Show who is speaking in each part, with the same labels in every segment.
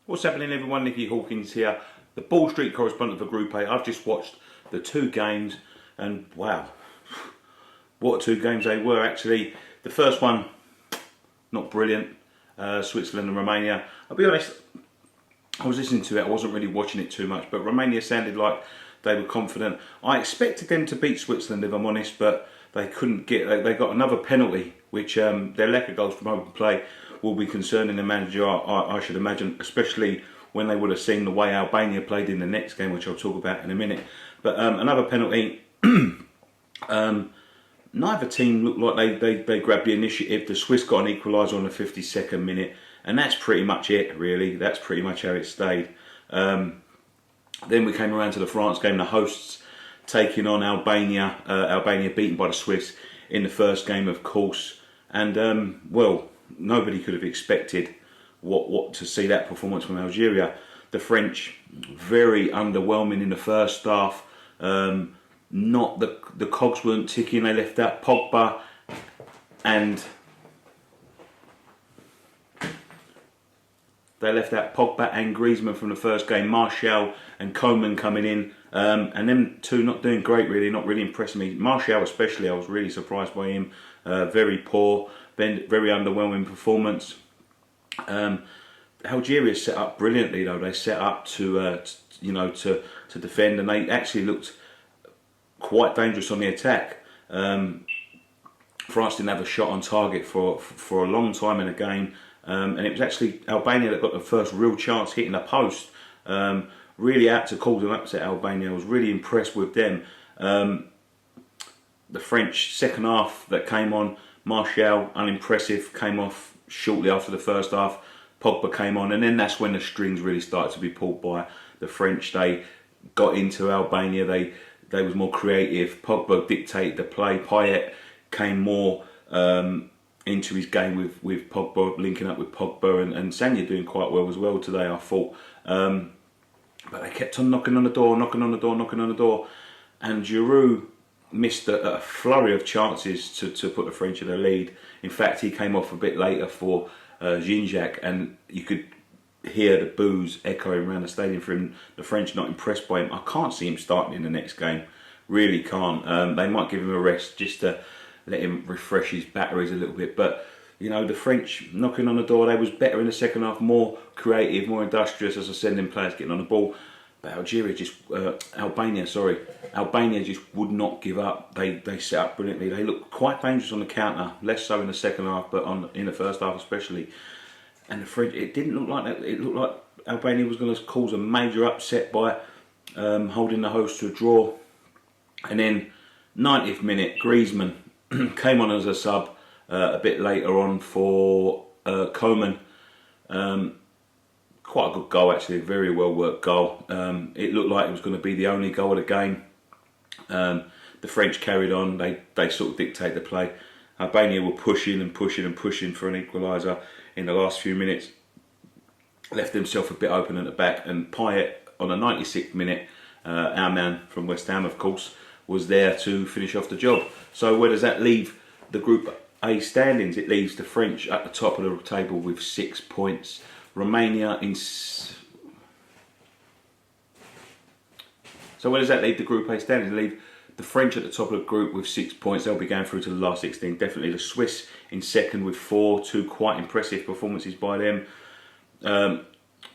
Speaker 1: What's happening, everyone? Nicky Hawkins here, the Ball Street correspondent for Group A. I've just watched the two games and wow, what two games they were actually. The first one, not brilliant, Switzerland and Romania. I'll be honest, I was listening to it, I wasn't really watching it too much, but Romania sounded like they were confident. I expected them to beat Switzerland, if I'm honest, but they couldn't get, they got another penalty, which their lack of goals from open play will be concerning the manager, I should imagine, especially when they would have seen the way Albania played in the next game, which I'll talk about in a minute. But another penalty. Neither team looked like they grabbed the initiative. The Swiss got an equaliser on the 52nd minute, and that's pretty much it, really. That's pretty much how it stayed. Then we came around to the France game, the hosts taking on Albania. Albania beaten by the Swiss in the first game, of course. And, well, nobody could have expected what to see that performance from Algeria. The French, very underwhelming in the first half. Not the cogs weren't ticking. They left out Pogba and Greizmann from the first game. Martial and Coman coming in, and them two not doing great, really, not really impressing me. Martial especially, I was really surprised by him. Very poor, very underwhelming performance. Algeria set up brilliantly, though. They set up to defend, and they actually looked quite dangerous on the attack. France didn't have a shot on target for a long time in the game, and it was actually Albania that got the first real chance hitting the post. Really out to cause an upset, Albania. I was really impressed with them. The French second half that came on, Martial, unimpressive, came off shortly after the first half. Pogba came on, and then that's when the strings really started to be pulled by the French. They got into Albania, they was more creative. Pogba dictated the play. Payet came more into his game with Pogba, linking up with Pogba, and Sanya doing quite well as well today, I thought. But they kept on knocking on the door, and Giroud missed a flurry of chances to put the French in the lead. In fact, he came off a bit later for Ginjak, and you could hear the boos echoing around the stadium for him. The French not impressed by him. I can't see him starting in the next game. Really can't. They might give him a rest just to let him refresh his batteries a little bit. But, you know, the French knocking on the door, they was better in the second half, more creative, more industrious, as I said, in players getting on the ball. But Albania just would not give up. They set up brilliantly. They looked quite dangerous on the counter, less so in the second half, but in the first half especially. And the French, it didn't look like that. It looked like Albania was going to cause a major upset by holding the host to a draw. And then 90th minute, Greizmann came on as a sub a bit later on for Coman. Quite a good goal, actually, a very well worked goal. It looked like it was going to be the only goal of the game. The French carried on, they sort of dictate the play. Albania were pushing for an equaliser in the last few minutes. Left themselves a bit open at the back, and Payet on the 96th minute, our man from West Ham, of course, was there to finish off the job. So where does that leave the Group A standings? It leaves the French at the top of the table with 6 points. Romania in... So where does that leave the Group A standings? Leave the French at the top of the group with 6 points. They'll be going through to the last 16. Definitely the Swiss in second with 4. Two quite impressive performances by them.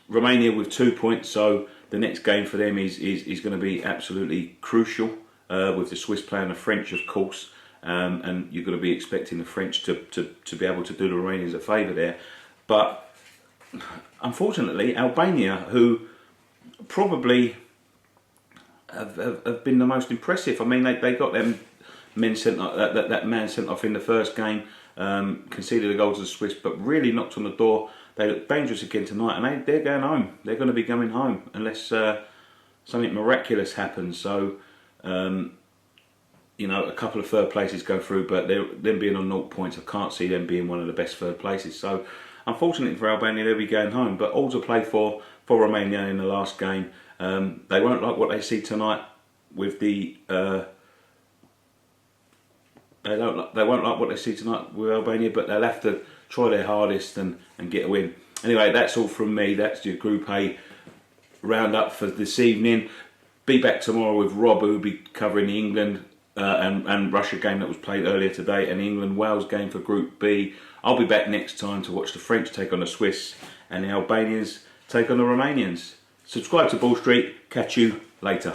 Speaker 1: Romania with 2 points. So the next game for them is going to be absolutely crucial, with the Swiss playing the French, of course. And you're going to be expecting the French to be able to do the Romanians a favour there. But unfortunately, Albania, who probably have been the most impressive. I mean, they got them men sent off, that man sent off in the first game, conceded a goal to the Swiss, but really knocked on the door. They look dangerous again tonight, and they're going home. They're going to be going home unless something miraculous happens. So, you know, a couple of third places go through, but them being on 0 points, I can't see them being one of the best third places. So, unfortunately for Albania, they'll be going home. But all to play for Romania in the last game. They won't like what they see tonight with the. They won't like what they see tonight with Albania, but they'll have to try their hardest and get a win. Anyway, that's all from me. That's your Group A roundup for this evening. Be back tomorrow with Rob, who will be covering the England and Russia game that was played earlier today, and the England-Wales game for Group B. I'll be back next time to watch the French take on the Swiss and the Albanians take on the Romanians. Subscribe to Ball Street. Catch you later.